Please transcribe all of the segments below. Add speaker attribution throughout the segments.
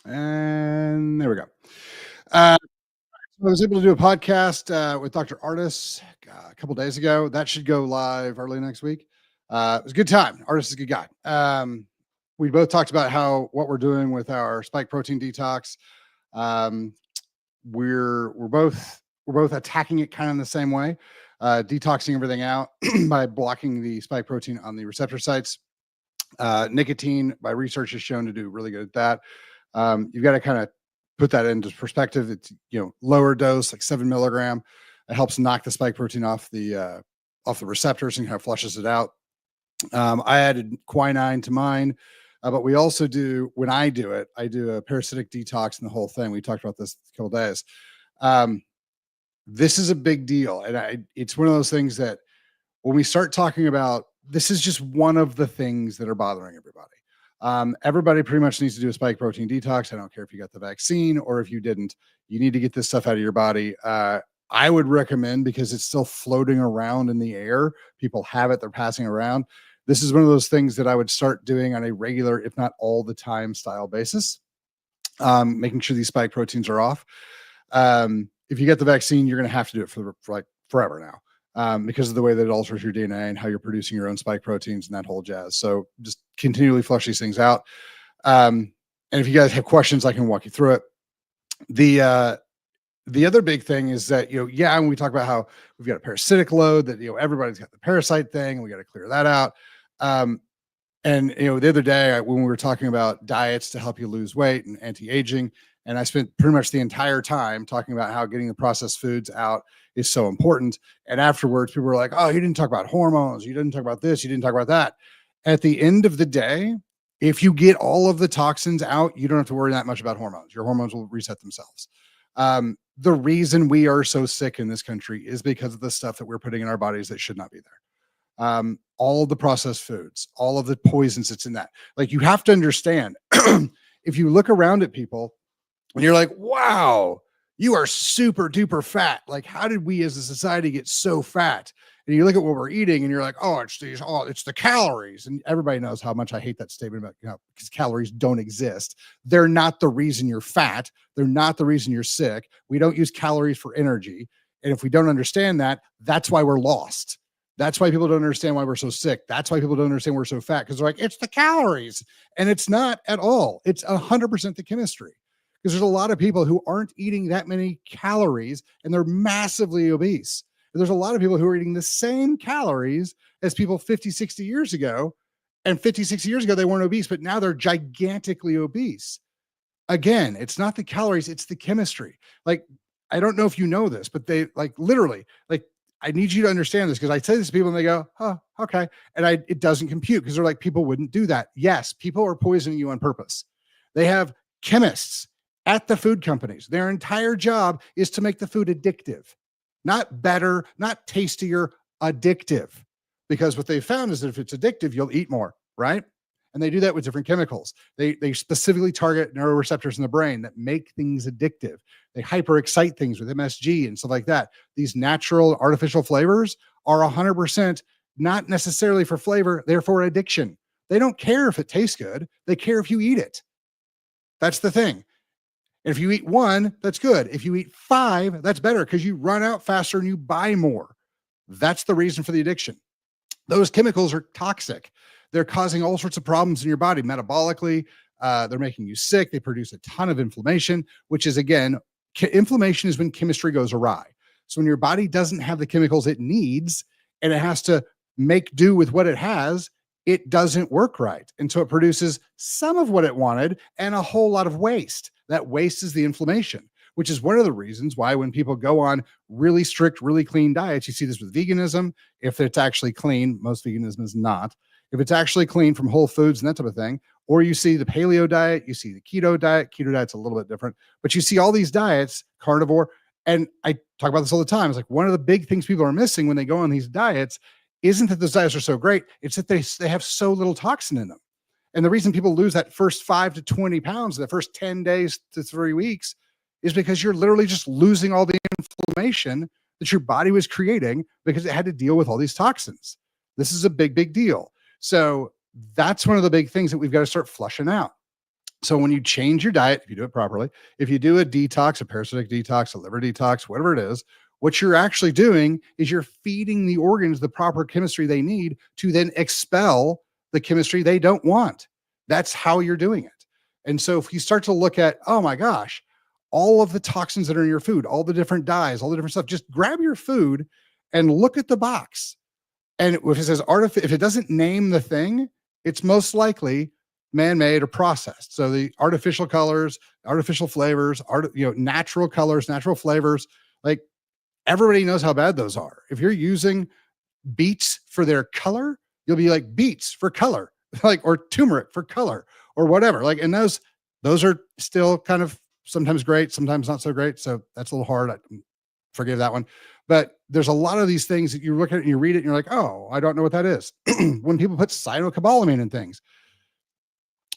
Speaker 1: And there we go. I was able to do a podcast with Dr. Ardis a couple days ago. That should go live early next week. It was a good time. Ardis is a good guy. We both talked about what we're doing with our spike protein detox. We're both attacking it kind of in the same way, detoxing everything out by blocking the spike protein on the receptor sites. Nicotine, by research, is shown to do really good at that. You've got to kind of put that into perspective. It's lower dose, like 7 milligram. It helps knock the spike protein off the receptors and kind of flushes it out. I added quinine to mine, but we also do, when I do it, I do a parasitic detox and the whole thing. We talked about this a couple days. This is a big deal, and it's one of those things that when we start talking about, this is just one of the things that are bothering everybody. Everybody pretty much needs to do a spike protein detox. I don't care if you got the vaccine or if you didn't. You need to get this stuff out of your body. I would recommend, because it's still floating around in the air. People have it, they're passing around. This is one of those things that I would start doing on a regular, if not all the time, style basis, making sure these spike proteins are off. If you get the vaccine, you're going to have to do it for like forever now, because of the way that it alters your DNA and how you're producing your own spike proteins and that whole jazz. So just continually flush these things out. And if you guys have questions, I can walk you through it. The other big thing is that, when we talk about how we've got a parasitic load, that, everybody's got the parasite thing, and we got to clear that out. And the other day when we were talking about diets to help you lose weight and anti-aging, and I spent pretty much the entire time talking about how getting the processed foods out is so important. And afterwards, people were like, "Oh, you didn't talk about hormones. You didn't talk about this. You didn't talk about that." At the end of the day, if you get all of the toxins out, you don't have to worry that much about hormones. Your hormones will reset themselves. The reason we are so sick in this country is because of the stuff that we're putting in our bodies that should not be there. All of the processed foods, all of the poisons that's in that. Like, you have to understand, if you look around at people and you're like, wow, you are super duper fat. Like, how did we as a society get so fat? And you look at what we're eating and you're like, oh, it's the calories. And everybody knows how much I hate that statement about, because calories don't exist. They're not the reason you're fat. They're not the reason you're sick. We don't use calories for energy. And if we don't understand that, that's why we're lost. That's why people don't understand why we're so sick. That's why people don't understand we're so fat, because they're like, it's the calories. And it's not at all. It's 100% the chemistry. Because there's a lot of people who aren't eating that many calories and they're massively obese. And there's a lot of people who are eating the same calories as people 50, 60 years ago. And 50, 60 years ago, they weren't obese, but now they're gigantically obese. Again, it's not the calories, it's the chemistry. Like, I don't know if you know this, but they literally, I need you to understand this, because I say this to people and they go, oh, okay. And it doesn't compute, because they're like, people wouldn't do that. Yes, people are poisoning you on purpose. They have chemists at the food companies. Their entire job is to make the food addictive, not better, not tastier, addictive. Because what they found is that if it's addictive, you'll eat more, right? And they do that with different chemicals. They specifically target neuroreceptors in the brain that make things addictive. They hyper-excite things with MSG and stuff like that. These natural artificial flavors are 100% not necessarily for flavor, they're for addiction. They don't care if it tastes good. They care if you eat it. That's the thing. And if you eat one, that's good. If you eat 5, that's better, because you run out faster and you buy more. That's the reason for the addiction. Those chemicals are toxic. They're causing all sorts of problems in your body metabolically. They're making you sick. They produce a ton of inflammation, which is, again, inflammation is when chemistry goes awry. So when your body doesn't have the chemicals it needs and it has to make do with what it has, it doesn't work right. And so it produces some of what it wanted and a whole lot of waste. That waste is the inflammation, which is one of the reasons why when people go on really strict, really clean diets, you see this with veganism. If it's actually clean, most veganism is not. If it's actually clean from whole foods and that type of thing, or you see the paleo diet, you see the keto diet's a little bit different, but you see all these diets, carnivore, and I talk about this all the time. It's like one of the big things people are missing when they go on these diets isn't that those diets are so great. It's that they have so little toxin in them. And the reason people lose that first 5 to 20 pounds, the first 10 days to 3 weeks, is because you're literally just losing all the inflammation that your body was creating because it had to deal with all these toxins. This is a big, big deal. So that's one of the big things that we've got to start flushing out. So when you change your diet, if you do it properly, if you do a detox, a parasitic detox, a liver detox, whatever it is, what you're actually doing is you're feeding the organs the proper chemistry they need to then expel the chemistry they don't want. That's how you're doing it. And so if you start to look at, oh my gosh, all of the toxins that are in your food, all the different dyes, all the different stuff, just grab your food and look at the box. And if it says if it doesn't name the thing, it's most likely man-made or processed. So the artificial colors, artificial flavors, natural colors, natural flavors, like everybody knows how bad those are. If you're using beets for their color, you'll be like beets for color, like, or turmeric for color or whatever. Like, and those are still kind of sometimes great, sometimes not so great. So that's a little hard. I forgive that one. But there's a lot of these things that you look at and you read it and you're like, oh, I don't know what that is. When people put cyanocobalamin in things,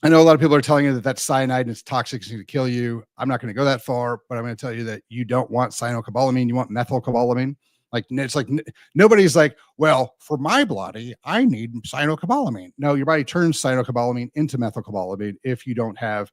Speaker 1: I know a lot of people are telling you that that's cyanide and it's toxic, it's going to kill you. I'm not going to go that far, but I'm going to tell you that you don't want cyanocobalamin. You want methylcobalamin. Like, it's like nobody's like, well, for my body, I need cyanocobalamin. No, your body turns cyanocobalamin into methylcobalamin if you don't have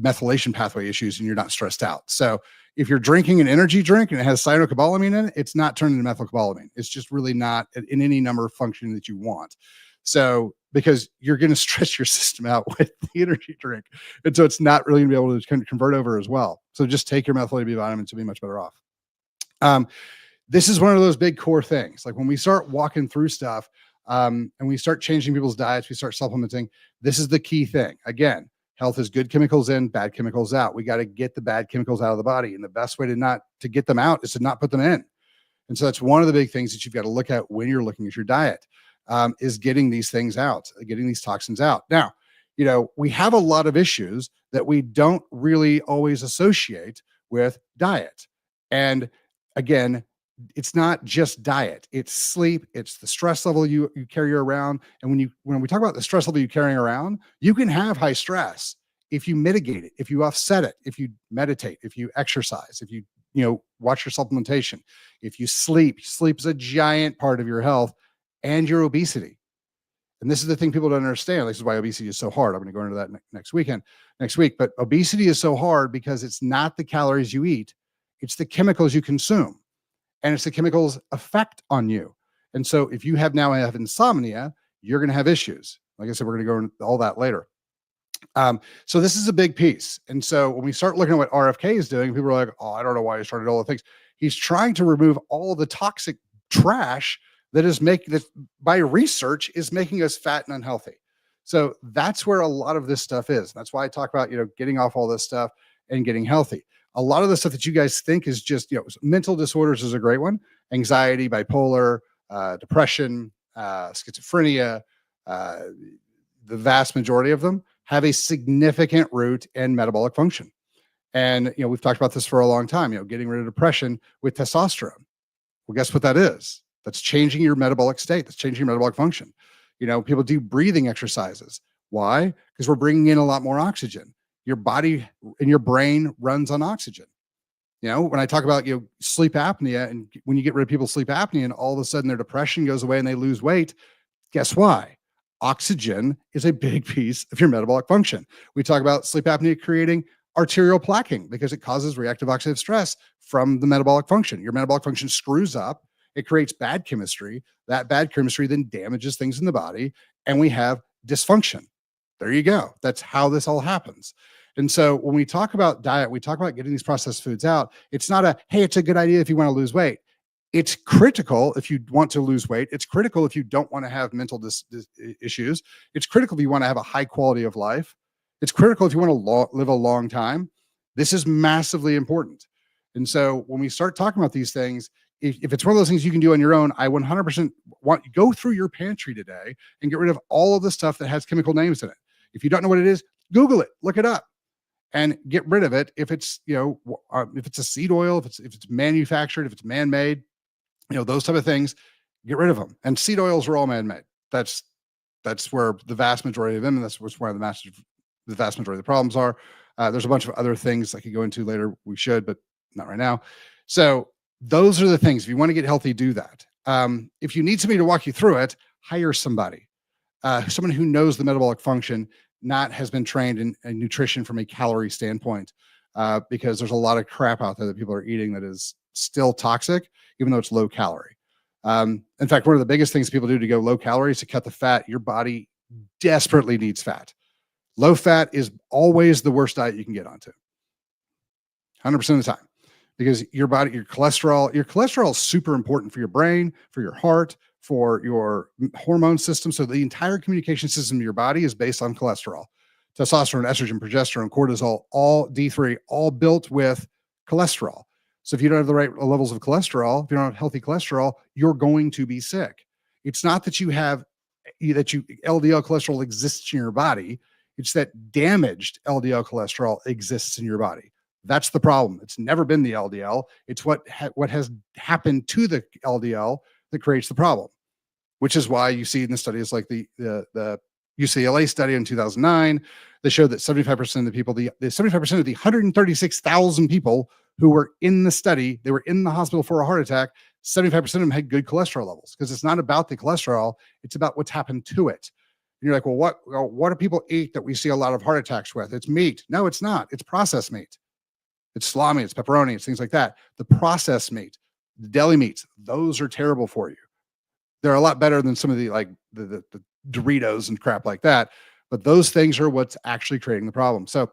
Speaker 1: methylation pathway issues and you're not stressed out. So if you're drinking an energy drink and it has cyanocobalamin in it, it's not turned into methylcobalamin. It's just really not in any number of function that you want. So because you're going to stress your system out with the energy drink. And so it's not really going to be able to convert over as well. So just take your methylated B vitamins to be much better off. This is one of those big core things. Like when we start walking through stuff and we start changing people's diets, we start supplementing, this is the key thing. Again, health is good chemicals in, bad chemicals out. We got to get the bad chemicals out of the body. And the best way to get them out is to not put them in. And so that's one of the big things that you've got to look at when you're looking at your diet, is getting these things out, getting these toxins out. Now, we have a lot of issues that we don't really always associate with diet. And again, it's not just diet, it's sleep, it's the stress level you carry around. And when we talk about the stress level you're carrying around, you can have high stress if you mitigate it, if you offset it, if you meditate, if you exercise, if you watch your supplementation, if you sleep is a giant part of your health and your obesity. And this is the thing people don't understand. This is why obesity is so hard. I'm going to go into that next week. But obesity is so hard because it's not the calories you eat, it's the chemicals you consume. And it's the chemicals' effect on you. And so if you have insomnia, you're going to have issues. Like I said, we're going to go into all that later. So this is a big piece. And so when we start looking at what RFK is doing, people are like, oh, I don't know why he started all the things. He's trying to remove all the toxic trash that by research is making us fat and unhealthy. So that's where a lot of this stuff is. That's why I talk about, getting off all this stuff and getting healthy. A lot of the stuff that you guys think is just, mental disorders is a great one. Anxiety, bipolar, depression, schizophrenia, the vast majority of them have a significant root in metabolic function. And, we've talked about this for a long time, getting rid of depression with testosterone. Well, guess what that is? That's changing your metabolic state. That's changing your metabolic function. People do breathing exercises. Why? Because we're bringing in a lot more oxygen. Your body and your brain runs on oxygen. When I talk about, sleep apnea, and when you get rid of people's sleep apnea and all of a sudden their depression goes away and they lose weight, guess why? Oxygen is a big piece of your metabolic function. We talk about sleep apnea creating arterial plaquing because it causes reactive oxidative stress from the metabolic function. Your metabolic function screws up. It creates bad chemistry. That bad chemistry then damages things in the body, and we have dysfunction. There you go. That's how this all happens. And so when we talk about diet, we talk about getting these processed foods out. It's not hey, it's a good idea if you want to lose weight. It's critical if you want to lose weight. It's critical if you don't want to have mental issues. It's critical if you want to have a high quality of life. It's critical if you want to live a long time. This is massively important. And so when we start talking about these things, if it's one of those things you can do on your own, I 100% want you to go through your pantry today and get rid of all of the stuff that has chemical names in it. If you don't know what it is, Google it, look it up, and get rid of it. If it's, if it's a seed oil, if it's manufactured, if it's man-made, those type of things, get rid of them. And seed oils are all man-made. That's where the vast majority of them, and that's where the vast majority of the problems are. There's a bunch of other things I could go into later. We should, but not right now. So those are the things. If you want to get healthy, do that. If you need somebody to walk you through it, hire somebody, someone who knows the metabolic function. not has been trained in nutrition from a calorie standpoint, because there's a lot of crap out there that people are eating that is still toxic, even though it's low calorie. In fact, one of the biggest things people do to go low calorie is to cut the fat. Your body desperately needs fat. Low fat is always the worst diet you can get onto, 100% of the time, because your cholesterol is super important for your brain, for your heart, for your hormone system. So the entire communication system of your body is based on cholesterol, testosterone, estrogen, progesterone, cortisol, all D3, all built with cholesterol. So if you don't have the right levels of cholesterol, if you don't have healthy cholesterol, you're going to be sick. It's not that LDL cholesterol exists in your body. It's that damaged LDL cholesterol exists in your body. That's the problem. It's never been the LDL. It's what has happened to the LDL that creates the problem, which is why you see in the studies like the UCLA study in 2009 that showed that 75% of the people, the 75% of the 136,000 people who were in the study, they were in the hospital for a heart attack, 75% of them had good cholesterol levels, because it's not about the cholesterol, it's about what's happened to it. And you're like, well, what do people eat that we see a lot of heart attacks with? It's meat. No, it's not. It's processed meat. It's salami, it's pepperoni, it's things like that. The processed meat, the deli meats, those are terrible for you. They're a lot better than some of the the Doritos and crap like that. But those things are what's actually creating the problem. So,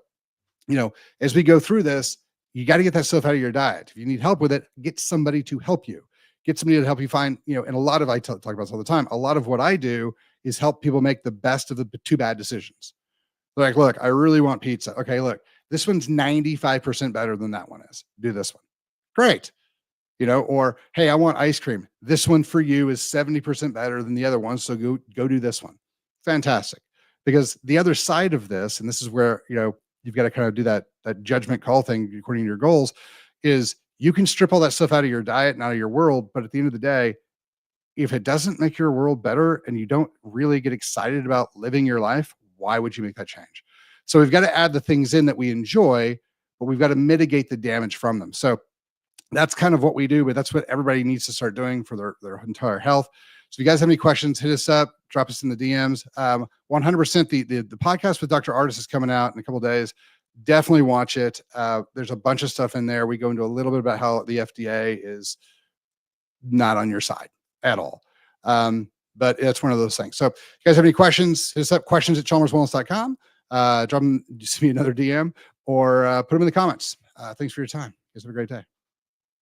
Speaker 1: as we go through this, you got to get that stuff out of your diet. If you need help with it, get somebody to help you. Get somebody to help you find, and a lot of, I talk about this all the time. A lot of what I do is help people make the best of the two bad decisions. They're like, look, I really want pizza. Okay, look, this one's 95% better than that one is. Do this one. Great. Or, hey, I want ice cream. This one for you is 70% better than the other one. So go do this one. Fantastic. Because the other side of this, and this is where, you've got to kind of do that judgment call thing according to your goals, is you can strip all that stuff out of your diet and out of your world. But at the end of the day, if it doesn't make your world better and you don't really get excited about living your life, why would you make that change? So we've got to add the things in that we enjoy, but we've got to mitigate the damage from them. So that's kind of what we do, but that's what everybody needs to start doing for their entire health. So if you guys have any questions, hit us up, drop us in the DMs. 100% the podcast with Dr. Ardis is coming out in a couple of days. Definitely watch it. There's a bunch of stuff in there. We go into a little bit about how the FDA is not on your side at all. But it's one of those things. So if you guys have any questions, hit us up, questions@chalmerswellness.com. Drop them, just send me another DM or put them in the comments. Thanks for your time. You guys have a great day.